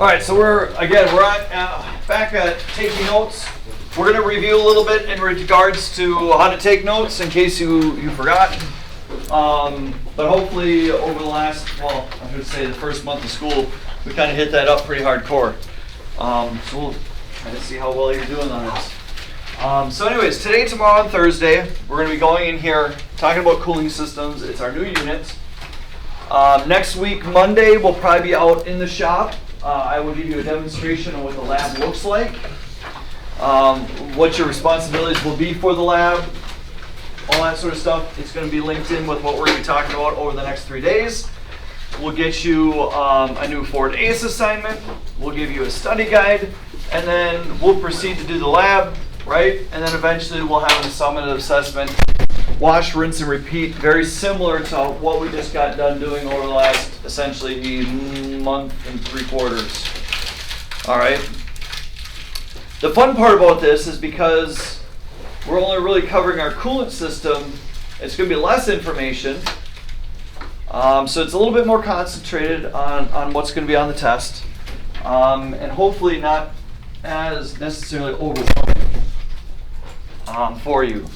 All right, so we're on, back at taking notes. We're going to review a little bit in regards to how to take notes in case you forgot. But hopefully over the last, well, I should say the first month of school, we kind of hit that up pretty hardcore. So we'll try to see how well you're doing on this. So anyways, today, tomorrow, and Thursday, we're going to be going in here talking about cooling systems. It's our new unit. Next week, Monday, we'll probably be out in the shop. I will give you a demonstration of what the lab looks like, what your responsibilities will be for the lab, all that sort of stuff. It's going to be linked in with what we're going to be talking about over the next 3 days. We'll get you a new Ford ACE assignment. We'll give you a study guide, and then we'll proceed to do the lab, right? And then eventually we'll have an summative assessment. Wash, rinse, and repeat, very similar to what we just got done doing over the last, essentially, month and 3 quarters. All right. The fun part about this is because we're only really covering our coolant system, it's going to be less information. So it's a little bit more concentrated on what's going to be on the test. And hopefully not as necessarily overwhelming for you.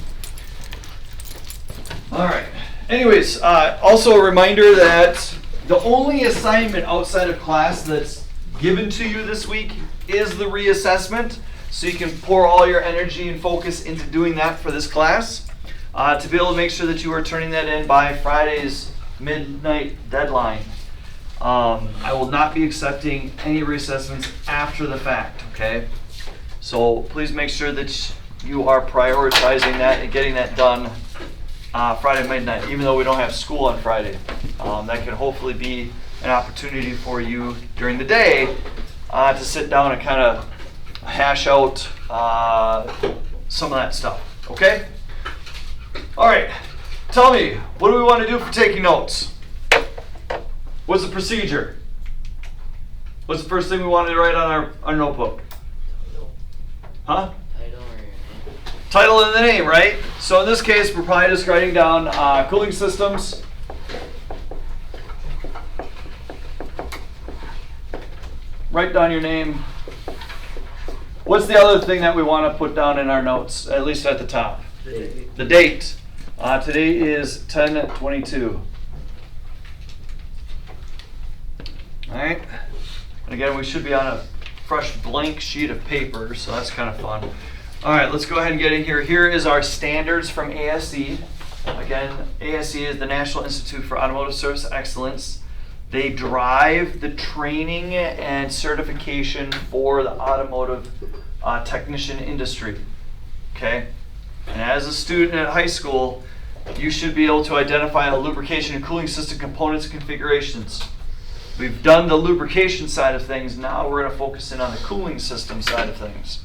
All right. Anyways, also a reminder that the only assignment outside of class that's given to you this week is the reassessment. So you can pour all your energy and focus into doing that for this class to be able to make sure that you are turning that in by Friday's midnight deadline. I will not be accepting any reassessments after the fact, okay? So please make sure that you are prioritizing that and getting that done Friday midnight, even though we don't have school on Friday. That can hopefully be an opportunity for you during the day to sit down and kind of hash out some of that stuff, okay? All right, tell me, what do we want to do for taking notes? What's the procedure? What's the first thing we want to write on our notebook? Huh? Title and the name, right? So in this case, we're probably just writing down cooling systems. Write down your name. What's the other thing that we want to put down in our notes, at least at the top? The date. Today is 10/22. All right. And again, we should be on a fresh blank sheet of paper, so that's kind of fun. All right, let's go ahead and get in here. Here is our standards from ASE. Again, ASE is the National Institute for Automotive Service Excellence. They drive the training and certification for the automotive technician industry. Okay? And as a student at high school, you should be able to identify a lubrication and cooling system components and configurations. We've done the lubrication side of things. Now we're going to focus in on the cooling system side of things.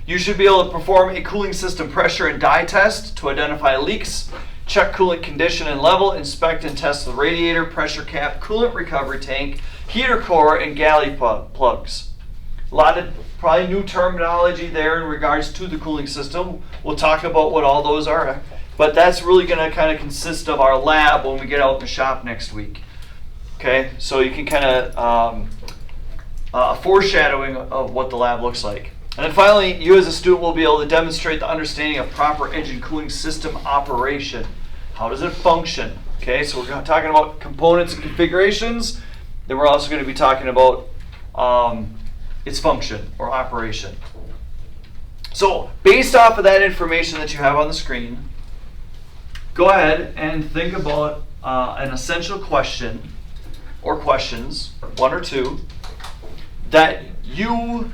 You should be able to perform a cooling system pressure and dye test to identify leaks, check coolant condition and level, inspect and test the radiator, pressure cap, coolant recovery tank, heater core, and galley plugs. A lot of probably new terminology there in regards to the cooling system. We'll talk about what all those are, but that's really going to kind of consist of our lab when we get out in the shop next week. Okay, so you can kind of a foreshadowing of what the lab looks like. And then finally, you as a student will be able to demonstrate the understanding of proper engine cooling system operation. How does it function? Okay, so we're talking about components and configurations. Then we're also going to be talking about its function or operation. So based off of that information that you have on the screen, go ahead and think about an essential question or questions, 1 or 2, that you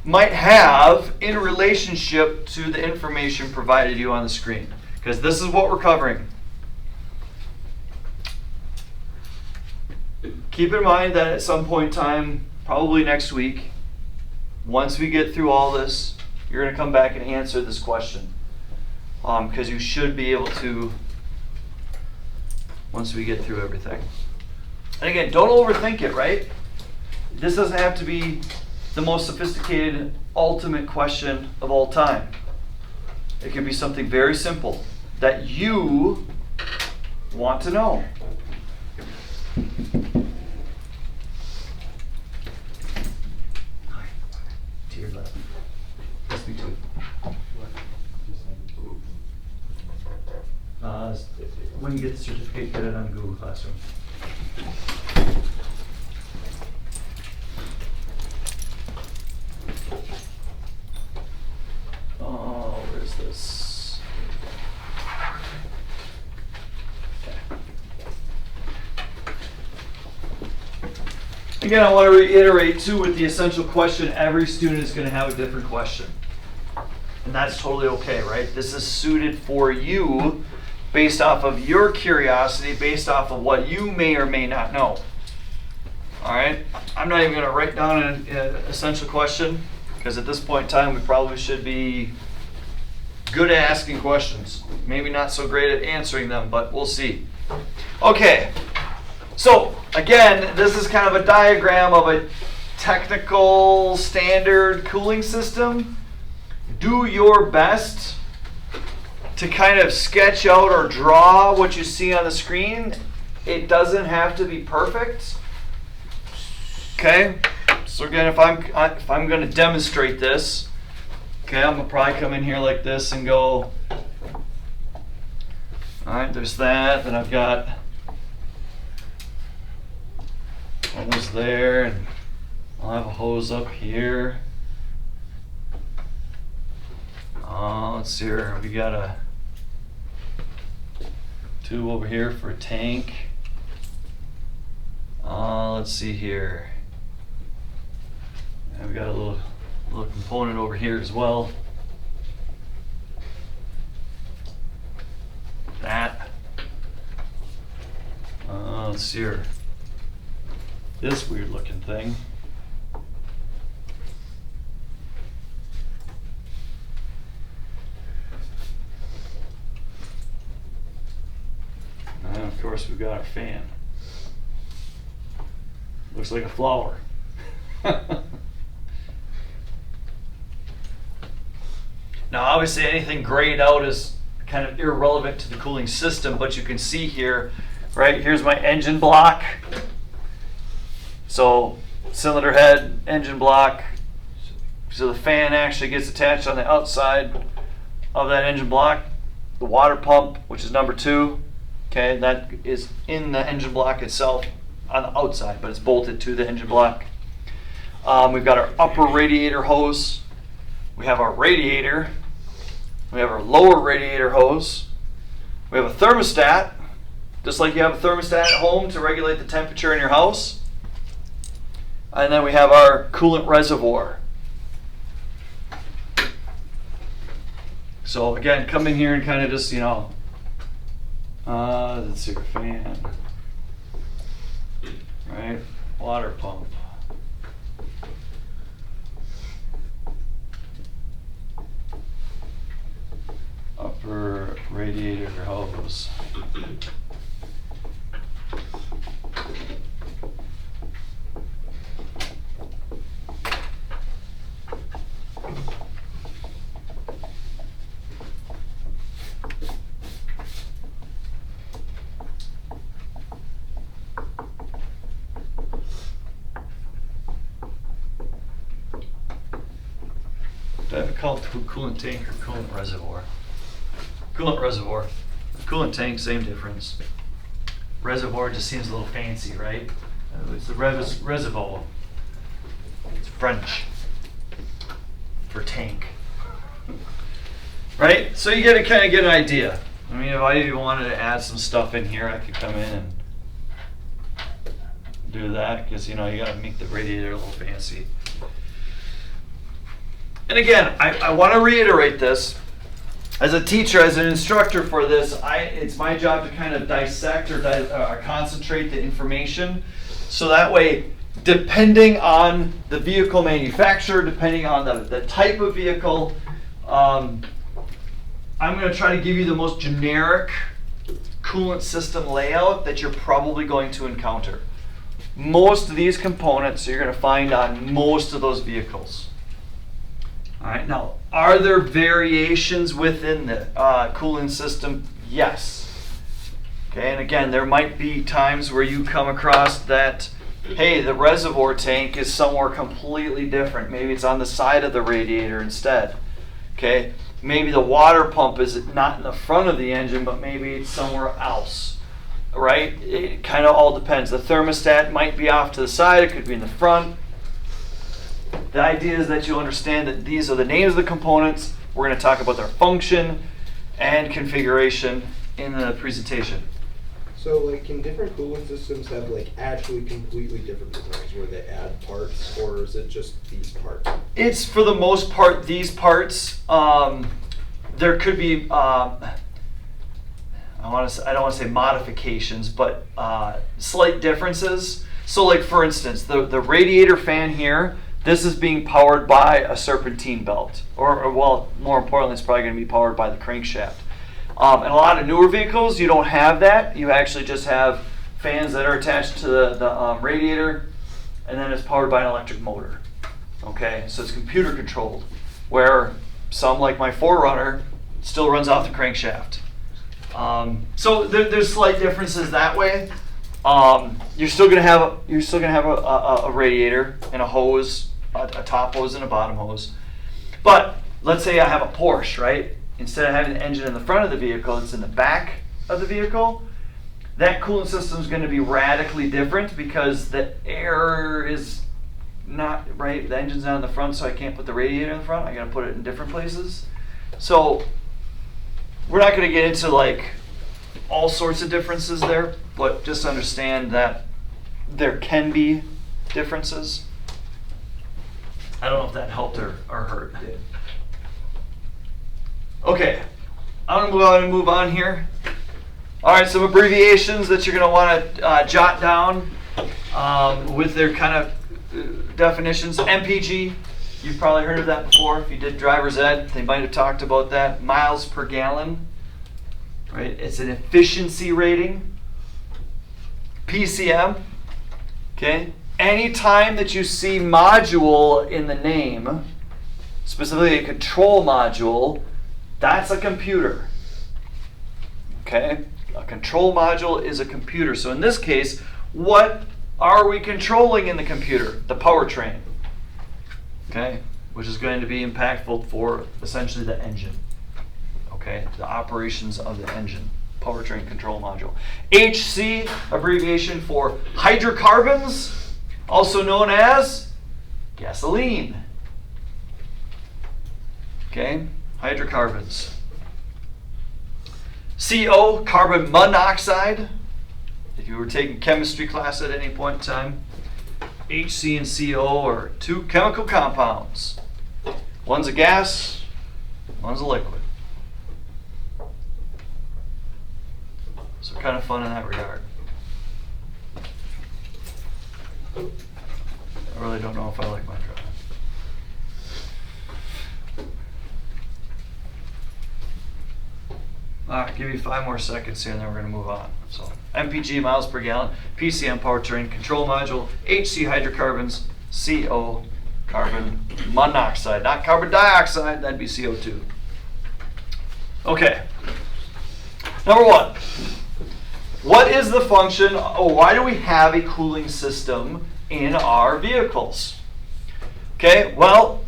might have in relationship to the information provided you on the screen, because this is what we're covering. Keep in mind that at some point in time, probably next week, once we get through all this, you're going to come back and answer this question, because you should be able to once we get through everything. And again, don't overthink it, right? This doesn't have to be the most sophisticated, ultimate question of all time. It can be something very simple that you want to know. you get the certificate, get it on Google Classroom. Oh, where's this? Okay. Again, I want to reiterate too with the essential question, every student is going to have a different question. And that's totally okay, right? This is suited for you based off of your curiosity, based off of what you may or may not know. All right? I'm not even going to write down an essential question because at this point in time, we probably should be good at asking questions. Maybe not so great at answering them, but we'll see. Okay. So, again, this is kind of a diagram of a technical standard cooling system. Do your best to kind of sketch out or draw what you see on the screen. It doesn't have to be perfect. Okay? So again, if I'm going to demonstrate this, okay, I'm going to probably come in here like this and go, all right, there's that. Then I've got hose there, and I'll have a hose up here. Let's see here. We got a tube over here for a tank. Let's see here. And we got a little component over here as well. That. Let's see here. This weird looking thing. And of course we've got our fan. Looks like a flower. Now obviously anything grayed out is kind of irrelevant to the cooling system, but you can see here, right, here's my engine block. So cylinder head, engine block. So the fan actually gets attached on the outside of that engine block. The water pump, which is number 2, okay, that is in the engine block itself on the outside, but it's bolted to the engine block. We've got our upper radiator hose. We have our radiator. We have our lower radiator hose. We have a thermostat, just like you have a thermostat at home to regulate the temperature in your house. And then we have our coolant reservoir. So again, come in here and kind of just, let's see, fan, right? Water pump. Upper radiator hose. Do I have it called coolant tank or coolant reservoir? Coolant reservoir. Coolant tank, same difference. Reservoir just seems a little fancy, right? It's the reservoir. It's French for tank. Right? So you get to kind of get an idea. I mean, if I even wanted to add some stuff in here, I could come in and do that because, you got to make the radiator a little fancy. And again, I want to reiterate this. As a teacher, as an instructor for this, it's my job to kind of dissect or concentrate the information. So that way, depending on the vehicle manufacturer, depending on the type of vehicle, I'm going to try to give you the most generic coolant system layout that you're probably going to encounter. Most of these components you're going to find on most of those vehicles. All right, now, are there variations within the cooling system? Yes. Okay, and again, there might be times where you come across that, hey, the reservoir tank is somewhere completely different. Maybe it's on the side of the radiator instead. Okay, Maybe the water pump is not in the front of the engine, but maybe it's somewhere else, right? It kind of all depends. The thermostat might be off to the side. It could be in the front. The idea is that you understand that these are the names of the components. We're going to talk about their function and configuration in the presentation. So, like, can different cooling systems have, like, actually completely different designs where they add parts, or is it just these parts? It's, for the most part, these parts. There could be, I don't want to say modifications, but slight differences. So, like, for instance, the radiator fan here, this is being powered by a serpentine belt. Or well, more importantly, it's probably going to be powered by the crankshaft. In a lot of newer vehicles, you don't have that. You actually just have fans that are attached to the radiator, and then it's powered by an electric motor. Okay, so it's computer controlled, where some, like my 4Runner, still runs off the crankshaft. So there's slight differences that way. You're still gonna have a radiator and a hose, a top hose and a bottom hose. But let's say I have a Porsche, right? Instead of having the engine in the front of the vehicle, it's in the back of the vehicle. That cooling system is going to be radically different because the air is not, right? The engine's not in the front, so I can't put the radiator in the front. I got to put it in different places. So we're not going to get into like all sorts of differences there, but just understand that there can be differences. I don't know if that helped or hurt. Okay, I'm going to move on here. All right, some abbreviations that you're going to want to jot down with their kind of definitions. MPG, you've probably heard of that before. If you did driver's ed, they might have talked about that. Miles per gallon, right? It's an efficiency rating. PCM, okay? Anytime that you see module in the name, specifically a control module, that's a computer, okay? A control module is a computer. So in this case, what are we controlling in the computer? The powertrain, okay? Which is going to be impactful for essentially the engine, okay? The operations of the engine, powertrain control module. HC, abbreviation for hydrocarbons, also known as gasoline, okay? Hydrocarbons. CO, carbon monoxide. If you were taking chemistry class at any point in time, HC and CO are two chemical compounds. One's a gas, one's a liquid. So kind of fun in that regard. I really don't know if I like my drive. All right, give you 5 more seconds here and then we're going to move on. So MPG, miles per gallon, PCM, powertrain, control module, HC, hydrocarbons, CO, carbon monoxide. Not carbon dioxide, that'd be CO2. Okay, number 1. What is the function, why do we have a cooling system in our vehicles? Okay, well,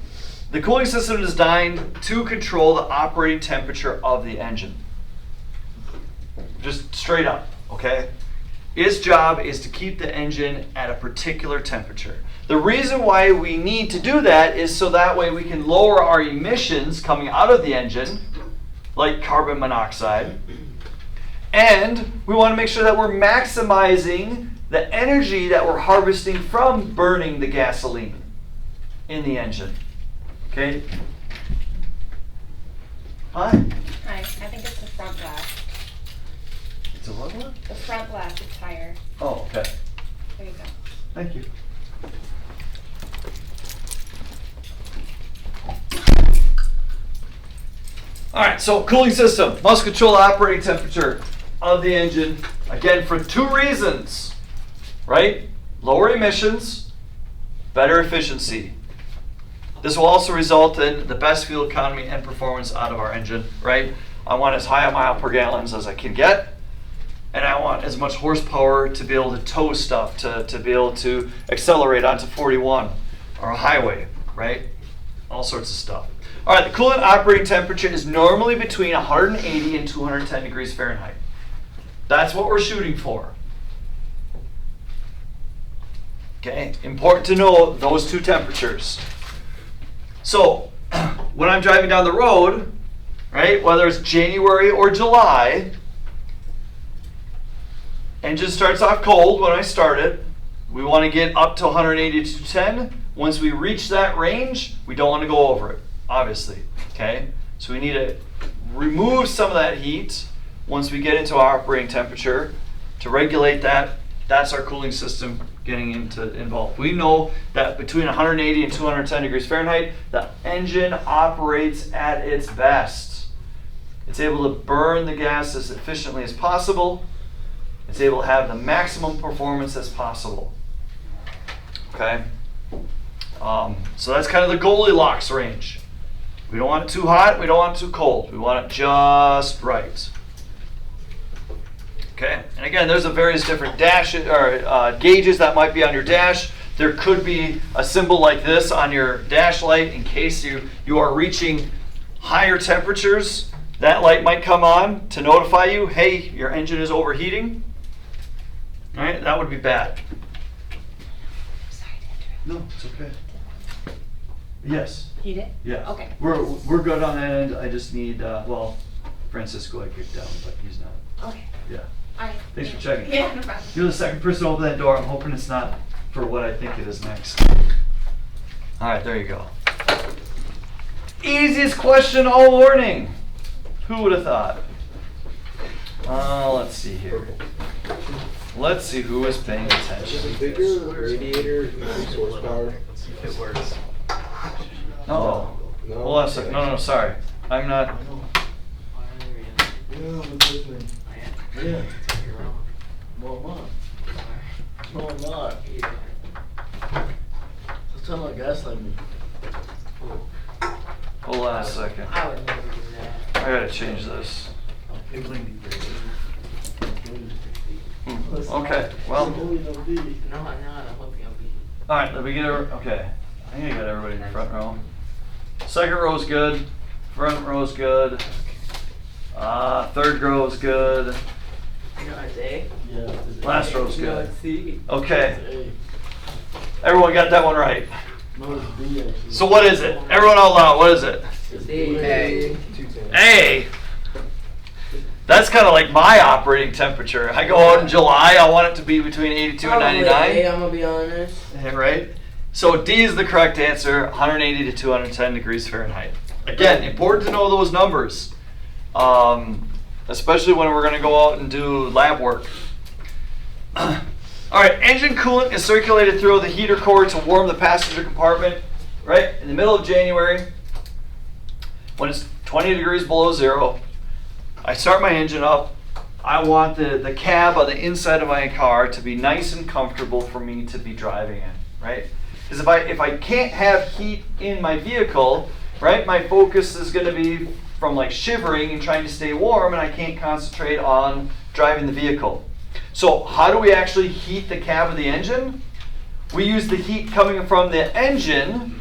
the cooling system is designed to control the operating temperature of the engine. Just straight up, okay? Its job is to keep the engine at a particular temperature. The reason why we need to do that is so that way we can lower our emissions coming out of the engine, like carbon monoxide, and we want to make sure that we're maximizing the energy that we're harvesting from burning the gasoline in the engine, okay? Hi. Hi, I think it's the front glass. It's a what? The front glass is higher. Oh, okay. There you go. Thank you. All right, so cooling system must control the operating temperature of the engine, again, for 2 reasons, right? Lower emissions, better efficiency. This will also result in the best fuel economy and performance out of our engine, right? I want as high a mile per gallons as I can get, and I want as much horsepower to be able to tow stuff, to be able to accelerate onto 41 or a highway, right? All sorts of stuff. All right, the coolant operating temperature is normally between 180 and 210 degrees Fahrenheit. That's what we're shooting for. Okay, important to know those two temperatures. So, when I'm driving down the road, right, whether it's January or July, engine starts off cold when I start it. We want to get up to 180 to 210. Once we reach that range, we don't want to go over it, obviously. Okay, so we need to remove some of that heat once we get into our operating temperature to regulate that. That's our cooling system getting involved. We know that between 180 and 210 degrees Fahrenheit, the engine operates at its best. It's able to burn the gas as efficiently as possible. It's able to have the maximum performance as possible. Okay? So that's kind of the Goldilocks range. We don't want it too hot, we don't want it too cold. We want it just right. Okay, and again, there's a various different gauges that might be on your dash. There could be a symbol like this on your dash light in case you are reaching higher temperatures. That light might come on to notify you, hey, your engine is overheating. All right, that would be bad. Sorry to interrupt. No, it's okay. Yes. You did? Yeah. Okay. We're good on that end. I just need Francisco I kicked down, but he's not. Okay. Yeah. Alright. Thanks for checking. Yeah, no problem. You're the second person to open that door. I'm hoping it's not for what I think it is next. All right, there you go. Easiest question all morning. Who would have thought? Let's see here. Let's see who is paying Is attention. a bigger radiator increase horsepower? It works. Oh. No. Hold on a second. No, sorry. I'm not. Yeah, I'm listening. Yeah. Well, I'm not. No, I'm not. Just tell my gaslight me. Hold on a second. I would never do that. I gotta change this. Okay, well. No, I'm not. I'm hoping I'll be. All right, let me get okay. I think I got everybody in the front row. Second row's good. Front row's good. Third row's good. You know it's A? Yeah. Last row's You know good. it's C? Okay, Hey, everyone got that one right. no, it's B actually. So what is it? Everyone out loud, what is it? It's C. A, 210. A. That's kind of like my operating temperature. I go out in July, I want it to be between 82 and Probably 99. A, I'm gonna be honest. Yeah, right? So D is the correct answer, 180 to 210 degrees Fahrenheit. Again, important to know those numbers, especially when we're going to go out and do lab work. All right, engine coolant is circulated through the heater core to warm the passenger compartment, right? In the middle of January, when it's 20 degrees below zero, I start my engine up. I want the cab on the inside of my car to be nice and comfortable for me to be driving in, right? Because if I can't have heat in my vehicle, right, my focus is going to be from like shivering and trying to stay warm, and I can't concentrate on driving the vehicle. So how do we actually heat the cab of the engine? We use the heat coming from the engine,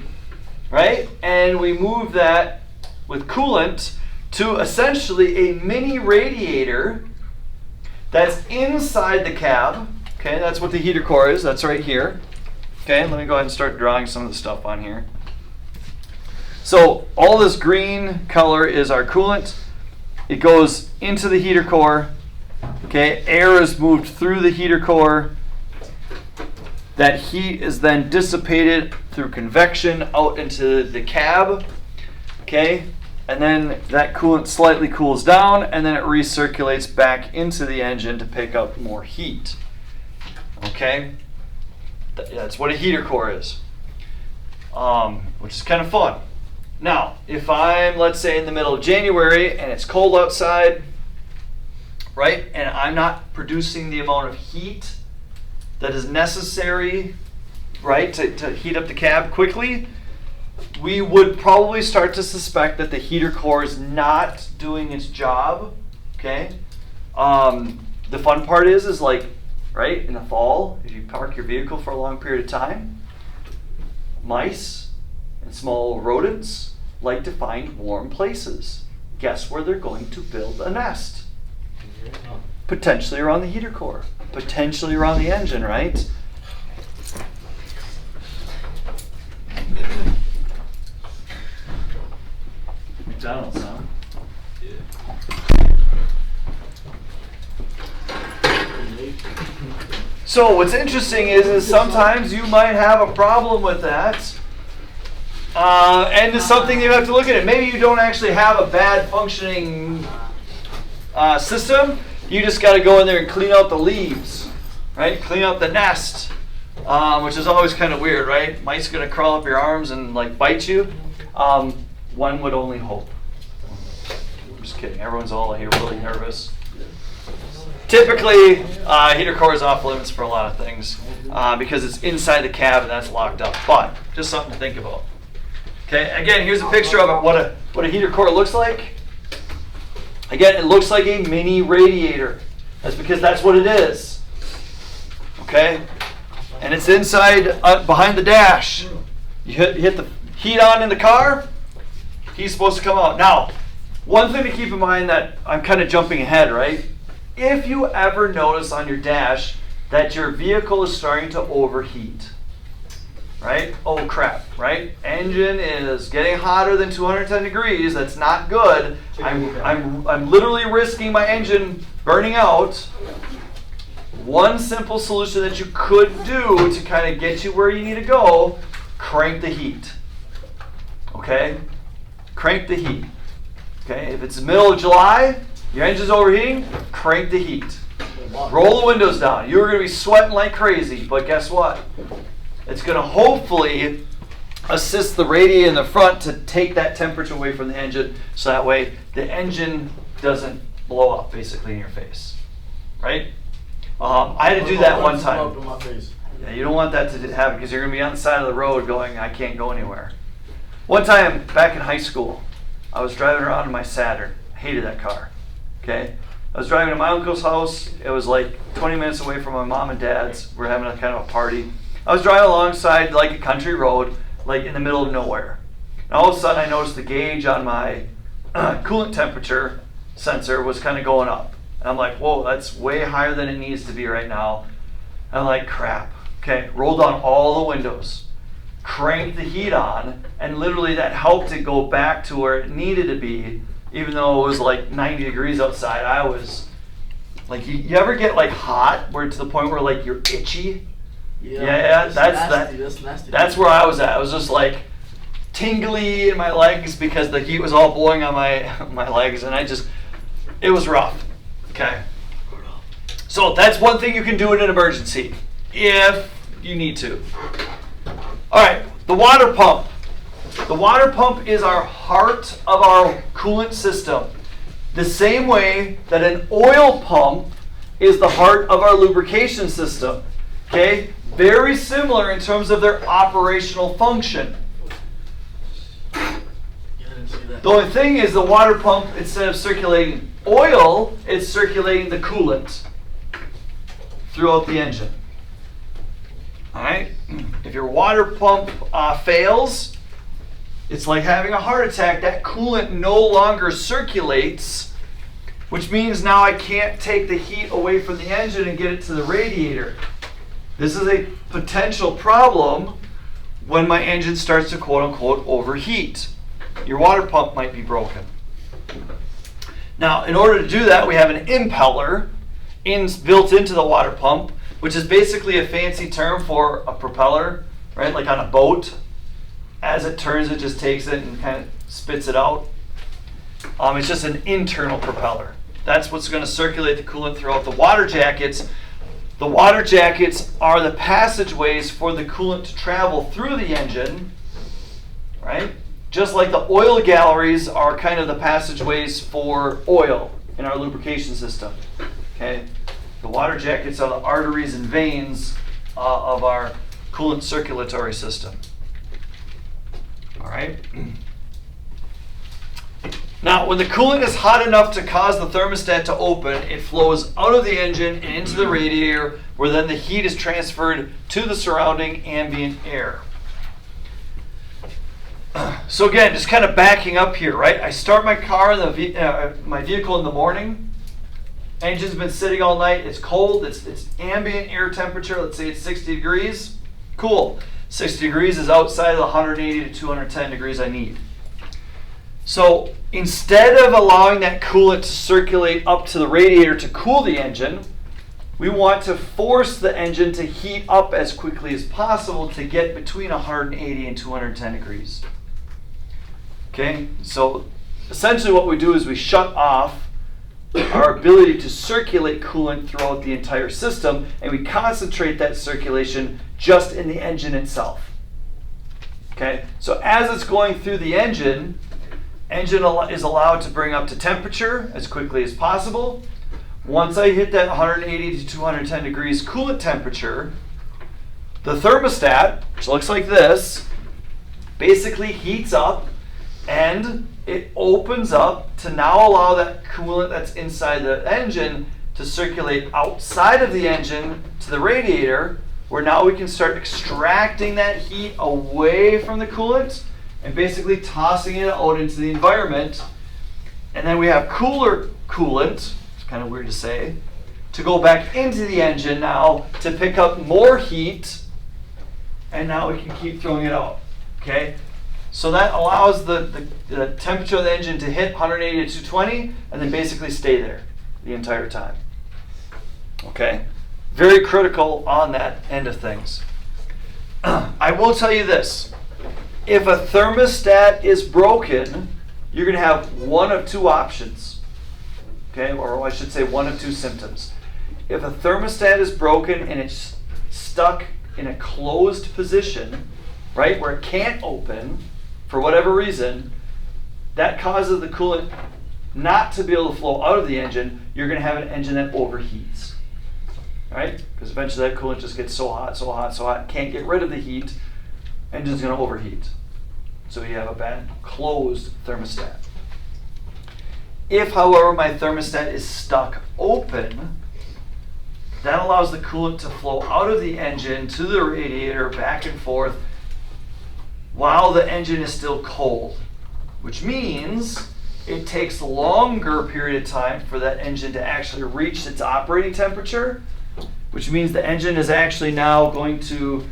right, and we move that with coolant to essentially a mini radiator that's inside the cab. Okay, that's what the heater core is. That's right here. Okay, let me go ahead and start drawing some of the stuff on here. So all this green color is our coolant. It goes into the heater core. Okay, air is moved through the heater core. That heat is then dissipated through convection out into the cab. Okay, and then that coolant slightly cools down, and then it recirculates back into the engine to pick up more heat. Okay, that's what a heater core is, which is kind of fun. Now, if I'm, let's say, in the middle of January and it's cold outside, right, and I'm not producing the amount of heat that is necessary, right, to heat up the cab quickly, we would probably start to suspect that the heater core is not doing its job. Okay. The fun part is like, right, in the fall, if you park your vehicle for a long period of time, mice and small rodents like to find warm places. Guess where they're going to build a nest? Potentially around the heater core, potentially around the engine, right? McDonald's, huh? So what's interesting is sometimes you might have a problem with that. And it's something you have to look at it. Maybe you don't actually have a bad functioning system. You just got to go in there and clean out the leaves, right? Clean out the nest, which is always kind of weird, right? Mice going to crawl up your arms and like bite you. One would only hope. I'm just kidding. Everyone's all here really nervous. Typically, heater core is off limits for a lot of things because it's inside the cab and that's locked up. But just something to think about. Okay. Again, here's a picture of it, what a heater core looks like. Again, it looks like a mini radiator. That's because that's what it is. Okay? And it's inside, behind the dash. You hit the heat on in the car, he's supposed to come out. Now, one thing to keep in mind that I'm kind of jumping ahead, right? If you ever notice on your dash that your vehicle is starting to overheat, right? Oh crap, right? Engine is getting hotter than 210 degrees. That's not good. I'm literally risking my engine burning out. One simple solution that you could do to kind of get you where you need to go, crank the heat. Okay? Crank the heat. Okay? If it's the middle of July, your engine's overheating, crank the heat. Roll the windows down. You're going to be sweating like crazy, but guess what? It's going to hopefully assist the radiator in the front to take that temperature away from the engine so that way the engine doesn't blow up basically in your face. Right? I had to do that one time. Yeah, you don't want that to happen because you're going to be on the side of the road going, I can't go anywhere. One time back in high school, I was driving around in my Saturn. I hated that car. Okay? I was driving to my uncle's house. It was like 20 minutes away from my mom and dad's. We're having a kind of a party. I was driving alongside like a country road, like in the middle of nowhere. And all of a sudden I noticed the gauge on my coolant temperature sensor was kind of going up. And I'm like, whoa, that's way higher than it needs to be right now. And I'm like, crap. Okay, roll down all the windows, crank the heat on, and literally that helped it go back to where it needed to be, even though it was like 90 degrees outside. I was like, you ever get like hot, where to the point where like you're itchy? Yeah, that's nasty. That's where I was at. I was just like tingly in my legs because the heat was all blowing on my legs, and it was rough. Okay. So that's one thing you can do in an emergency if you need to. All right, the water pump. The water pump is our heart of our coolant system. The same way that an oil pump is the heart of our lubrication system. Okay? Very similar in terms of their operational function. The only thing is the water pump, instead of circulating oil, it's circulating the coolant throughout the engine. Alright? If your water pump fails, it's like having a heart attack. That coolant no longer circulates, which means now I can't take the heat away from the engine and get it to the radiator. This is a potential problem when my engine starts to quote-unquote overheat. Your water pump might be broken. Now, in order to do that, we have an impeller built into the water pump, which is basically a fancy term for a propeller, right? Like on a boat. As it turns, it just takes it and kind of spits it out. It's just an internal propeller. That's what's going to circulate the coolant throughout the water jackets. The water jackets are the passageways for the coolant to travel through the engine, right? Just like the oil galleries are kind of the passageways for oil in our lubrication system. Okay, the water jackets are the arteries and veins of our coolant circulatory system. All right. Now, when the coolant is hot enough to cause the thermostat to open, it flows out of the engine and into the radiator, where then the heat is transferred to the surrounding ambient air. So again, just kind of backing up here, right? I start my car, my vehicle in the morning. Engine's been sitting all night. It's cold. It's ambient air temperature. Let's say it's 60 degrees. Cool. 60 degrees is outside of the 180 to 210 degrees I need. So instead of allowing that coolant to circulate up to the radiator to cool the engine, we want to force the engine to heat up as quickly as possible to get between 180 and 210 degrees. Okay, so essentially what we do is we shut off our ability to circulate coolant throughout the entire system, and we concentrate that circulation just in the engine itself. Okay, so as it's going through the engine is allowed to bring up to temperature as quickly as possible. Once I hit that 180 to 210 degrees coolant temperature, the thermostat, which looks like this, basically heats up and it opens up to now allow that coolant that's inside the engine to circulate outside of the engine to the radiator, where now we can start extracting that heat away from the coolant and basically tossing it out into the environment. And then we have cooler coolant, it's kind of weird to say, to go back into the engine now to pick up more heat, and now we can keep throwing it out. Okay? So that allows the temperature of the engine to hit 180 to 220 and then basically stay there the entire time. Okay? Very critical on that end of things. I will tell you this. If a thermostat is broken, you're going to have one of two options. Okay? Or I should say one of two symptoms. If a thermostat is broken and it's stuck in a closed position, right, where it can't open, for whatever reason, that causes the coolant not to be able to flow out of the engine. You're going to have an engine that overheats, right? Because eventually that coolant just gets so hot, can't get rid of the heat, engine's going to overheat. So you have a bad closed thermostat. If, however, my thermostat is stuck open, that allows the coolant to flow out of the engine to the radiator, back and forth, while the engine is still cold, which means it takes a longer period of time for that engine to actually reach its operating temperature, which means the engine is actually now going to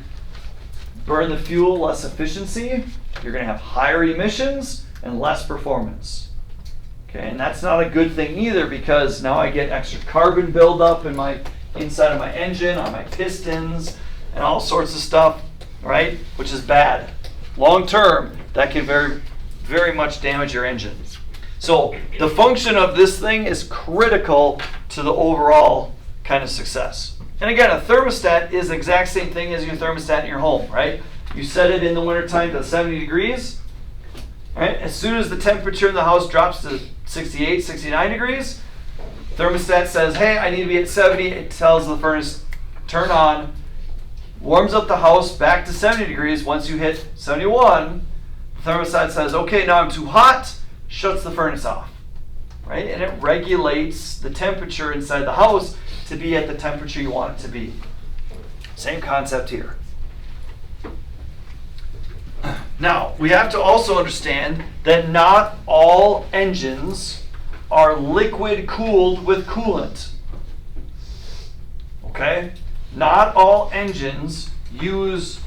burn the fuel less efficiency. You're going to have higher emissions and less performance. Okay, and that's not a good thing either, because now I get extra carbon buildup in my inside of my engine, on my pistons, and all sorts of stuff, right? Which is bad. Long term, that can very, very much damage your engine. So the function of this thing is critical to the overall kind of success. And again, a thermostat is the exact same thing as your thermostat in your home, right? You set it in the wintertime to 70 degrees, right? As soon as the temperature in the house drops to 68, 69 degrees, thermostat says, hey, I need to be at 70. It tells the furnace, turn on, warms up the house back to 70 degrees. Once you hit 71, the thermostat says, okay, now I'm too hot, shuts the furnace off, right? And it regulates the temperature inside the house to be at the temperature you want it to be. Same concept here. Now, we have to also understand that not all engines are liquid cooled with coolant. Okay? Not all engines use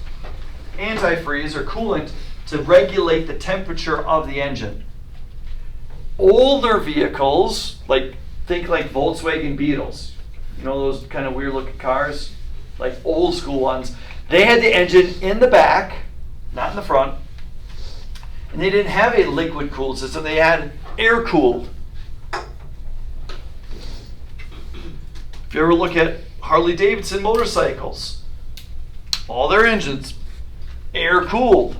antifreeze or coolant to regulate the temperature of the engine. Older vehicles, think like Volkswagen Beetles, you know those kind of weird looking cars, like old school ones, they had the engine in the back, not in the front, and they didn't have a liquid cooled system, they had air cooled. If you ever look at Harley Davidson motorcycles, all their engines air cooled.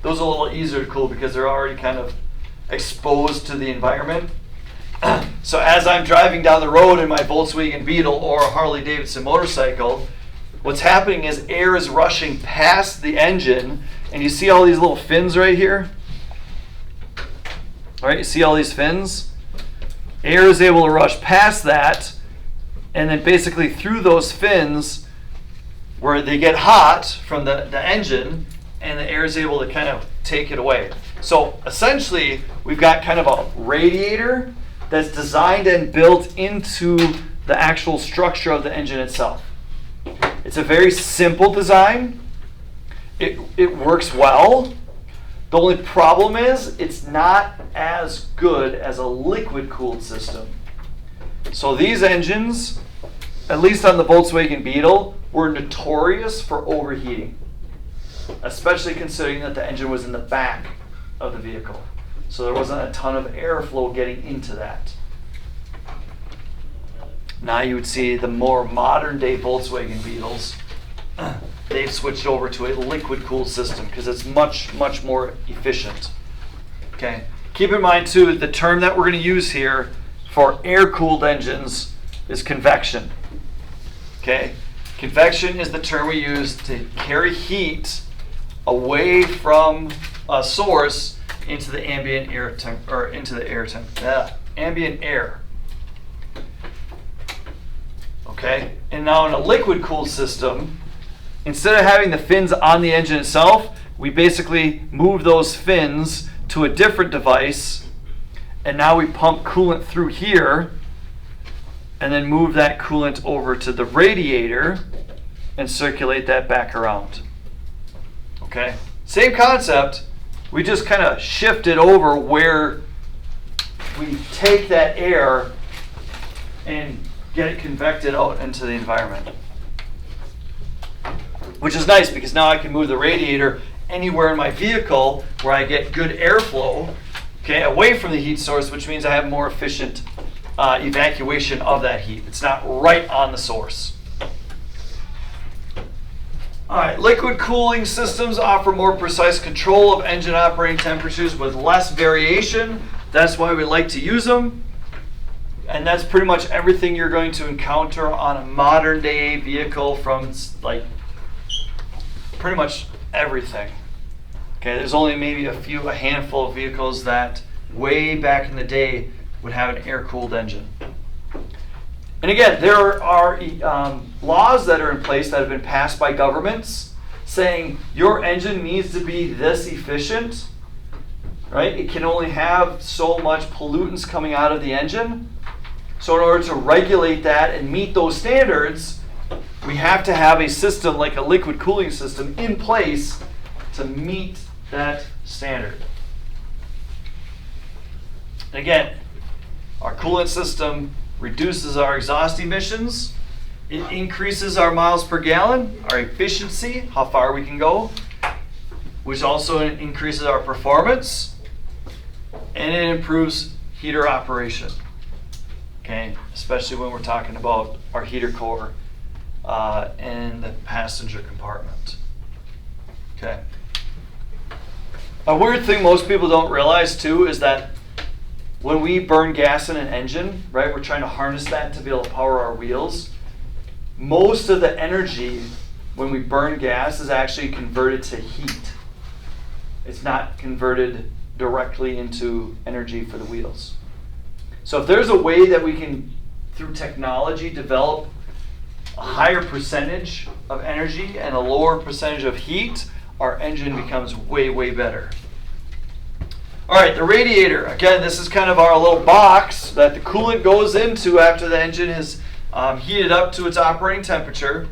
Those are a little easier to cool because they're already kind of exposed to the environment. So as I'm driving down the road in my Volkswagen Beetle or a Harley Davidson motorcycle, what's happening is air is rushing past the engine, and you see all these little fins right here? All right, you see all these fins? Air is able to rush past that, and then basically through those fins, where they get hot from the engine, and the air is able to kind of take it away. So essentially, we've got kind of a radiator that's designed and built into the actual structure of the engine itself. It's a very simple design. It works well. The only problem is it's not as good as a liquid-cooled system. So these engines, at least on the Volkswagen Beetle, were notorious for overheating, especially considering that the engine was in the back of the vehicle. So there wasn't a ton of airflow getting into that. Now you would see the more modern day Volkswagen Beetles, they've switched over to a liquid-cooled system because it's much, much more efficient. Okay. Keep in mind too, the term that we're going to use here for air-cooled engines is convection. Okay. Convection is the term we use to carry heat away from a source into the ambient air ambient air. Okay. And now in a liquid-cooled system, instead of having the fins on the engine itself, we basically move those fins to a different device, and now we pump coolant through here and then move that coolant over to the radiator and circulate that back around. Okay? Same concept, we just kind of shift it over where we take that air and get it convected out into the environment. Which is nice because now I can move the radiator anywhere in my vehicle where I get good airflow, okay, away from the heat source, which means I have more efficient evacuation of that heat. It's not right on the source. All right, liquid cooling systems offer more precise control of engine operating temperatures with less variation. That's why we like to use them. And that's pretty much everything you're going to encounter on a modern day vehicle, from like pretty much everything. Okay, there's only maybe a handful of vehicles that way back in the day would have an air-cooled engine. And again, there are laws that are in place that have been passed by governments saying your engine needs to be this efficient, right? It can only have so much pollutants coming out of the engine. So in order to regulate that and meet those standards, we have to have a system like a liquid cooling system in place to meet that standard. And again, our coolant system reduces our exhaust emissions. It increases our miles per gallon, our efficiency, how far we can go, which also increases our performance, and it improves heater operation. Okay, especially when we're talking about our heater core in the passenger compartment. Okay. A weird thing most people don't realize too is that when we burn gas in an engine, right, we're trying to harness that to be able to power our wheels. Most of the energy when we burn gas is actually converted to heat. It's not converted directly into energy for the wheels. So if there's a way that we can, through technology, develop a higher percentage of energy and a lower percentage of heat, our engine becomes way, way better. All right, the radiator. Again, this is kind of our little box that the coolant goes into after the engine is heated up to its operating temperature.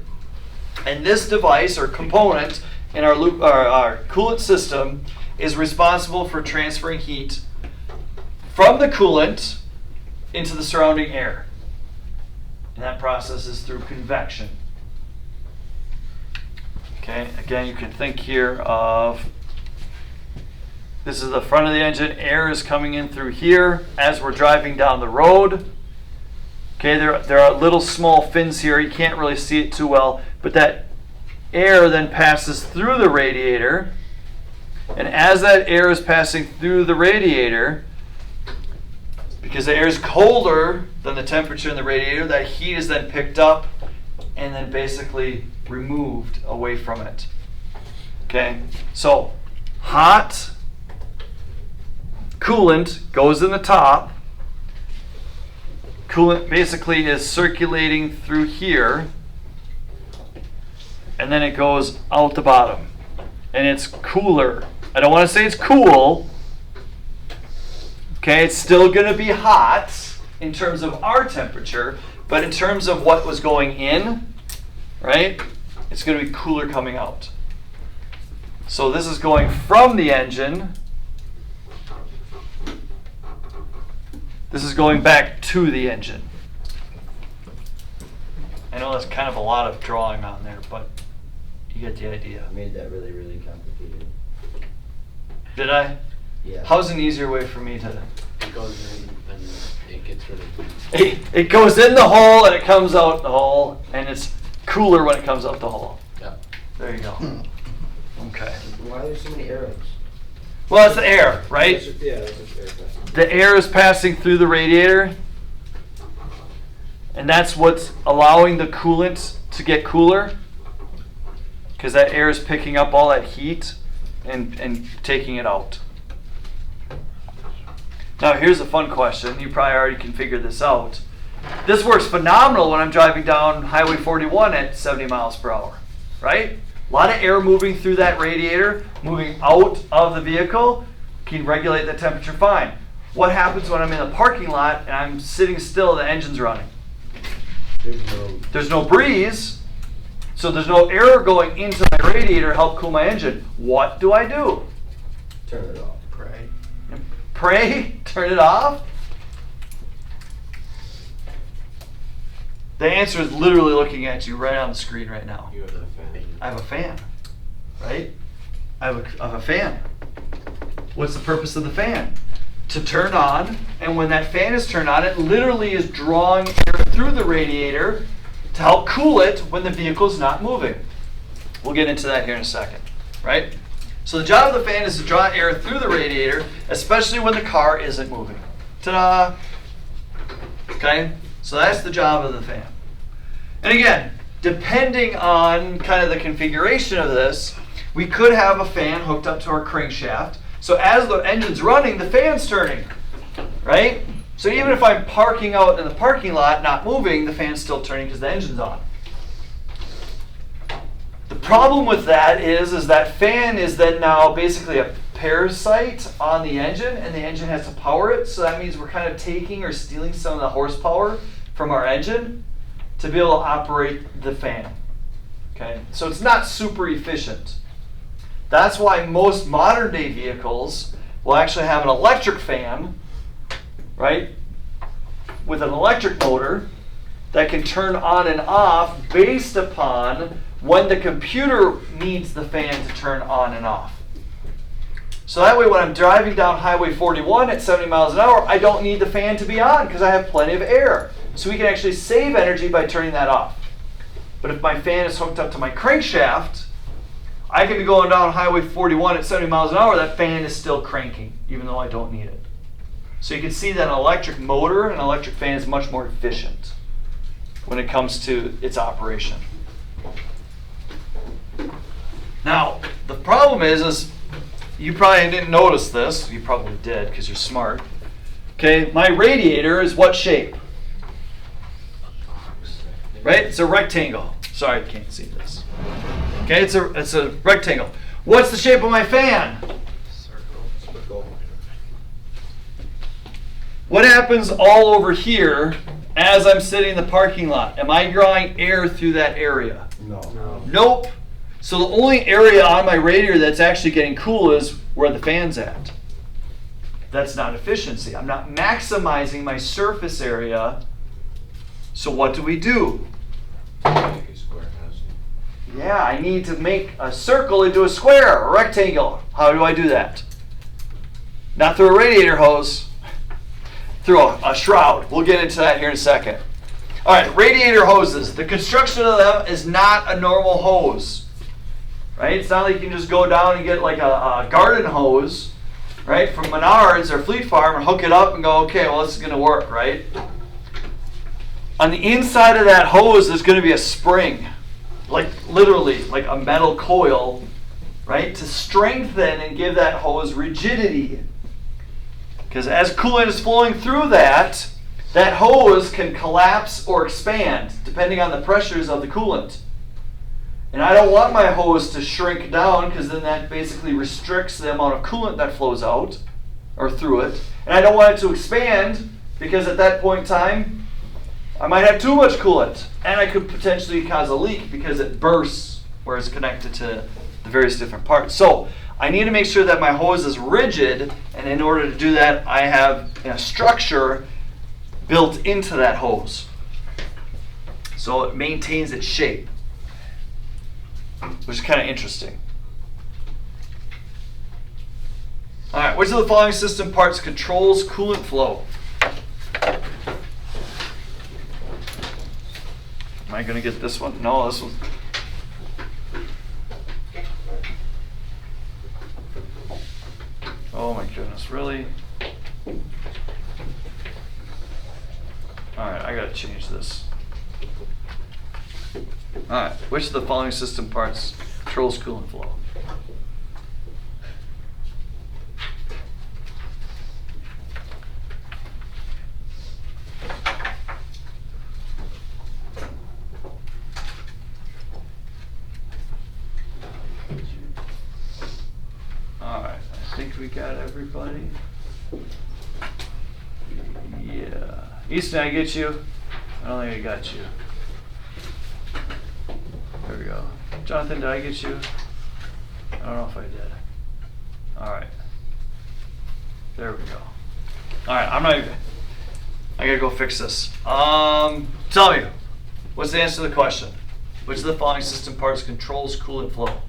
And this device or component in our coolant system is responsible for transferring heat from the coolant into the surrounding air. And that process is through convection. Okay, again, you can think here of, this is the front of the engine, air is coming in through here as we're driving down the road. Okay, there are little small fins here, you can't really see it too well, but that air then passes through the radiator, and as that air is passing through the radiator, because the air is colder than the temperature in the radiator, that heat is then picked up and then basically removed away from it. Okay, so hot coolant goes in the top. Coolant basically is circulating through here, and then it goes out the bottom, and it's cooler I don't want to say it's cool. Okay, it's still going to be hot in terms of our temperature, but in terms of what was going in, right, it's going to be cooler coming out. So this is going from the engine. This is going back to the engine. I know that's kind of a lot of drawing on there, but you get the idea. I made that really, really complicated. Did I? Yeah. How's an easier way for me to... It goes in and it gets rid of. It goes in the hole and it comes out the hole, and it's cooler when it comes out the hole. Yeah. There you go. Okay. Why are there so many arrows? Well, it's the air, right? Yeah, that's just air pressure. The air is passing through the radiator, and that's what's allowing the coolant to get cooler, because that air is picking up all that heat and taking it out. Now here's a fun question. You probably already can figure this out. This works phenomenal when I'm driving down Highway 41 at 70 miles per hour, right? A lot of air moving through that radiator, moving out of the vehicle, can regulate the temperature fine. What happens when I'm in the parking lot and I'm sitting still, the engine's running? There's no breeze, so there's no air going into my radiator to help cool my engine. What do? Turn it off. Pray. Pray? Turn it off? The answer is literally looking at you right on the screen right now. You have that fan. I have a fan, right? I have a fan. What's the purpose of the fan? To turn on, and when that fan is turned on, it literally is drawing air through the radiator to help cool it when the vehicle's not moving. We'll get into that here in a second, right? So the job of the fan is to draw air through the radiator, especially when the car isn't moving. Ta-da! Okay, so that's the job of the fan. And again, depending on kind of the configuration of this, we could have a fan hooked up to our crankshaft. So as the engine's running, the fan's turning, right? So even if I'm parking out in the parking lot, not moving, the fan's still turning because the engine's on. The problem with that is that fan is then now basically a parasite on the engine, and the engine has to power it. So that means we're kind of taking or stealing some of the horsepower from our engine to be able to operate the fan. Okay, so it's not super efficient. That's why most modern day vehicles will actually have an electric fan, right, with an electric motor that can turn on and off based upon when the computer needs the fan to turn on and off. So that way when I'm driving down Highway 41 at 70 miles an hour, I don't need the fan to be on because I have plenty of air. So we can actually save energy by turning that off. But if my fan is hooked up to my crankshaft, I can be going down Highway 41 at 70 miles an hour, that fan is still cranking, even though I don't need it. So you can see that an electric motor, an electric fan is much more efficient when it comes to its operation. Now, the problem is you probably didn't notice this. You probably did because you're smart. Okay, my radiator is what shape? Right? It's a rectangle. Sorry, I can't see this. Okay, it's a rectangle. What's the shape of my fan? Circle. What happens all over here as I'm sitting in the parking lot? Am I drawing air through that area? No. Nope. So the only area on my radiator that's actually getting cool is where the fan's at. That's not efficiency. I'm not maximizing my surface area. So what do? Yeah, I need to make a circle into a square, a rectangle. How do I do that? Not through a radiator hose, through a shroud. We'll get into that here in a second. All right, radiator hoses. The construction of them is not a normal hose, right? It's not like you can just go down and get like a garden hose, right, from Menards or Fleet Farm and hook it up and go, okay, well, this is going to work, right? On the inside of that hose, there's going to be a spring. Like literally, like a metal coil, right? To strengthen and give that hose rigidity. Because as coolant is flowing through that hose can collapse or expand depending on the pressures of the coolant. And I don't want my hose to shrink down because then that basically restricts the amount of coolant that flows out or through it. And I don't want it to expand because at that point in time, I might have too much coolant. And I could potentially cause a leak because it bursts where it's connected to the various different parts. So I need to make sure that my hose is rigid, and in order to do that, I have a structure built into that hose. So it maintains its shape, which is kind of interesting. All right, which of the following system parts controls coolant flow? Am I going to get this one? No, this one. Oh my goodness, really? All right, I got to change this. All right, which of the following system parts controls coolant flow? All right, I think we got everybody. Yeah. Easton, I get you? I don't think I got you. There we go. Jonathan, did I get you? I don't know if I did. All right. There we go. All right, I'm not even, I gotta go fix this. Tell me, what's the answer to the question? Which of the following system parts controls coolant flow?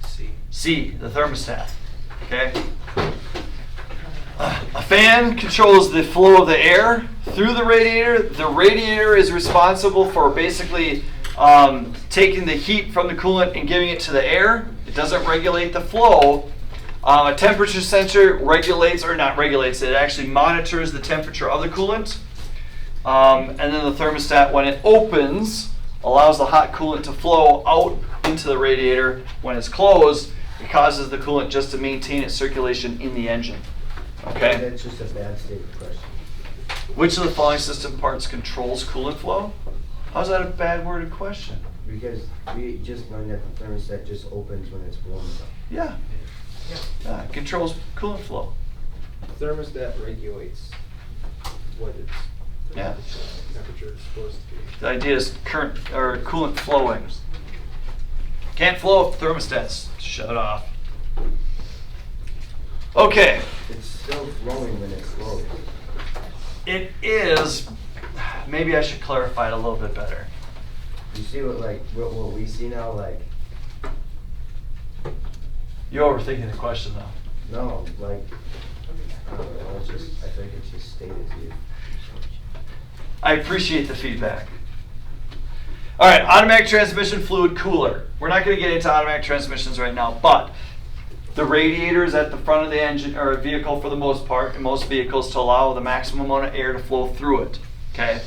C. C, the thermostat. Okay. A fan controls the flow of the air through the radiator. The radiator is responsible for basically taking the heat from the coolant and giving it to the air. It doesn't regulate the flow. A temperature sensor regulates, or not regulates, it actually monitors the temperature of the coolant. And then the thermostat, when it opens, allows the hot coolant to flow out into the radiator. When it's closed, it causes the coolant just to maintain its circulation in the engine. Okay? That's just a bad statement question. Which of the following system parts controls coolant flow? How's that a bad worded question? Because we just learned that the thermostat just opens when it's warm enough. Yeah. It controls coolant flow. Thermostat regulates what its Yeah. temperature is supposed to be. The idea is current or coolant flowing. Can't flow if the thermostat's shut off. Okay. It's still flowing when it's slow. It is. Maybe I should clarify it a little bit better. You see what we see now, like, You're overthinking the question though. no, like, I don't know, it's just, I think it's just stated to you. I appreciate the feedback. All right, automatic transmission fluid cooler. We're not going to get into automatic transmissions right now, but the radiator is at the front of the engine or vehicle for the most part, in most vehicles, to allow the maximum amount of air to flow through it. Okay.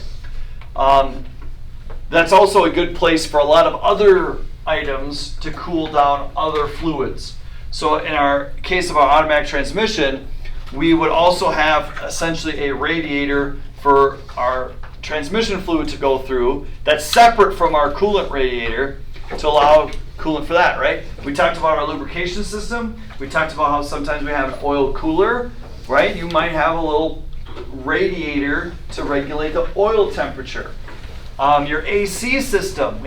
That's also a good place for a lot of other items to cool down other fluids. So in our case of our automatic transmission, we would also have essentially a radiator for our transmission fluid to go through that's separate from our coolant radiator to allow coolant for that, right? We talked about our lubrication system. We talked about how sometimes we have an oil cooler, right? You might have a little radiator to regulate the oil temperature. Your AC system,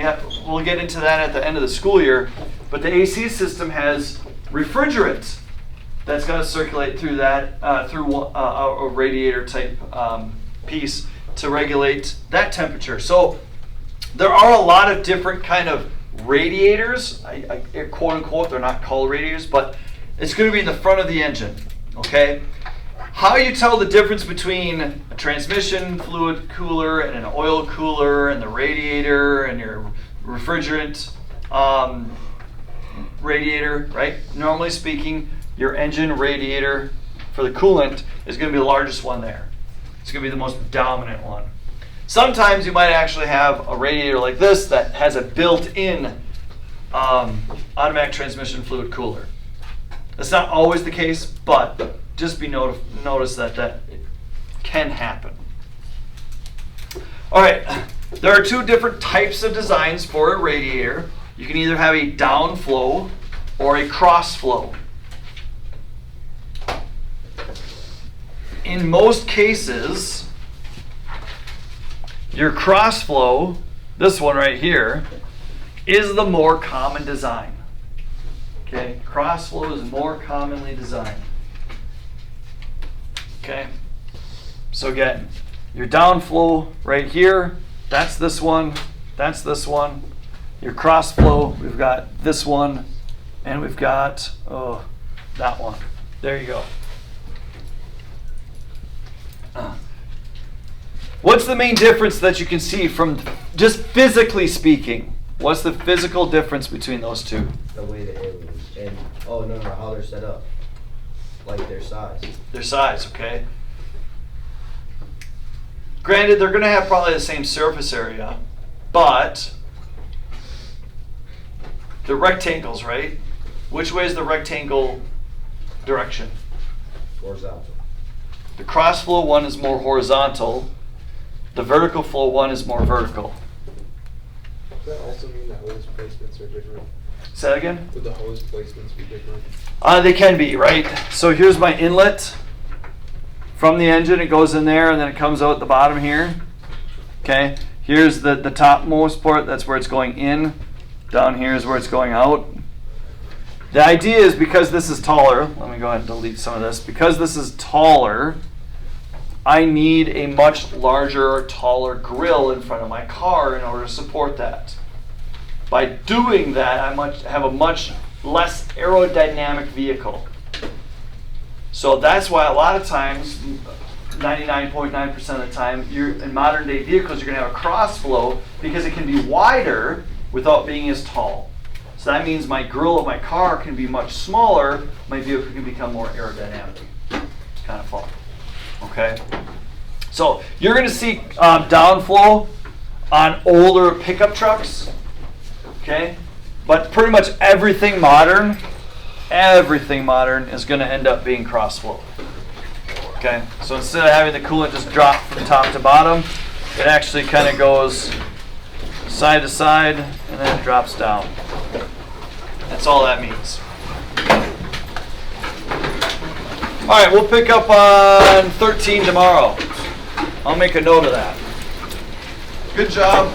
we'll get into that at the end of the school year, but the AC system has refrigerant that's going to circulate through that, through a radiator type piece to regulate that temperature. So there are a lot of different kind of radiators, quote unquote, they're not called radiators, but it's going to be in the front of the engine, okay? How you tell the difference between a transmission fluid cooler and an oil cooler and the radiator and your refrigerant radiator, right? Normally speaking, your engine radiator for the coolant is going to be the largest one there. It's going to be the most dominant one. Sometimes you might actually have a radiator like this that has a built-in automatic transmission fluid cooler. That's not always the case, but just be notice that it can happen. All right, there are two different types of designs for a radiator. you can either have a downflow or a cross flow. In most cases, your cross flow, this one right here, is the more common design. Okay, cross flow is more commonly designed. Okay, so again, your downflow right here, that's this one, that's this one. Your cross flow, we've got this one, and we've got, oh, that one. There you go. What's the main difference that you can see from just physically speaking? What's the physical difference between those two? The way the air moves, and, oh, no, how they're set up, like their size. Their size, okay? Granted, they're going to have probably the same surface area, but the rectangles, right? Which way is the rectangle direction? Horizontal. The cross flow one is more horizontal. The vertical flow one is more vertical. Does that also mean the hose placements are different? Say that again? Would the hose placements be different? They can be, right? So here's my inlet from the engine. It goes in there and then it comes out the bottom here. Okay, here's the topmost part. That's where it's going in. Down here is where it's going out. The idea is because this is taller, let me go ahead and delete some of this. Because this is taller, I need a much larger, taller grill in front of my car in order to support that. By doing that, I have a much less aerodynamic vehicle. So that's why a lot of times, 99.9% of the time, in modern day vehicles, you're going to have a cross flow because it can be wider without being as tall. So that means my grill of my car can be much smaller, my vehicle can become more aerodynamic. It's kind of fun. Okay? So you're going to see downflow on older pickup trucks. Okay? But pretty much everything modern is going to end up being cross flow. Okay? So instead of having the coolant just drop from top to bottom, it actually kind of goes side to side and then it drops down. That's all that means. All right, we'll pick up on 13 tomorrow. I'll make a note of that. Good job.